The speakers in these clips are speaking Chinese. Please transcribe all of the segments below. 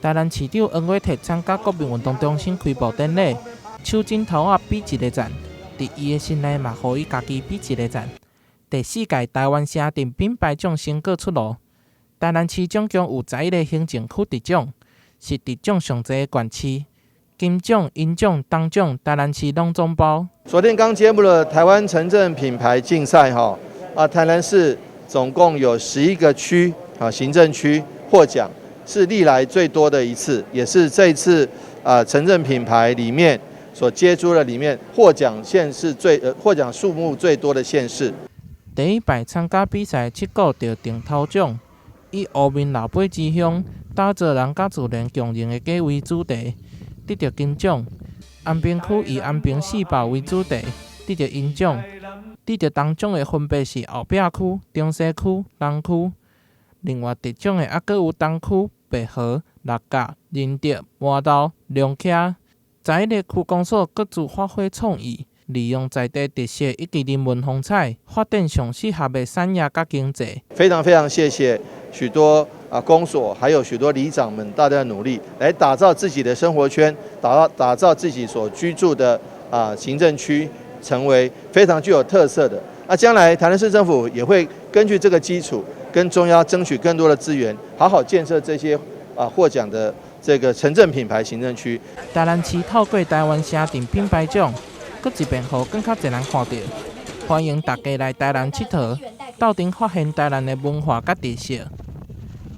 台南市长黄伟哲参加国民运动中心开幕典礼，手指头啊比一个赞，伫伊的心内嘛，互伊家己比一个赞。第4届台湾城镇品牌奖成果出炉，台南市总共有11个行政区得奖，是得奖上侪的县市。金奖、银奖、铜奖，台南市拢总包。昨天刚揭幕了台湾城镇品牌竞赛台南市总共有11个区行政区获奖，是历来最多的一次，也是这一次城镇品牌里面所接触的里面获奖县市获奖数目最多的县市。第一摆参加比赛7股就定头奖，以乌面老北之乡打造人甲自然共荣的家为主题，得到金奖；安平区以安平四宝为主题，得到银奖；得到铜奖的分别是后壁区、中西区、东区。另外得奖的还佫有东区、白河、六甲、仁德、麻豆、龙徛。在11个区公所各自发挥创意，利用在地特色以及人文风采，发展上适合的产业甲经济。非常谢谢许多公所还有许多里长们大家的努力，来打造自己的生活圈，打造自己所居住的行政区，成为非常具有特色的。将来台南市政府也会根据这个基础，跟中央争取更多的资源，好好建设这些获奖的这个城镇品牌行政区。台南市透过台湾城镇品牌奖，搁一遍互更较侪人看到。欢迎大家来台南佚佗，斗阵发现台南的文化甲特色。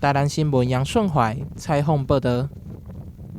台南新闻杨顺怀采访报道。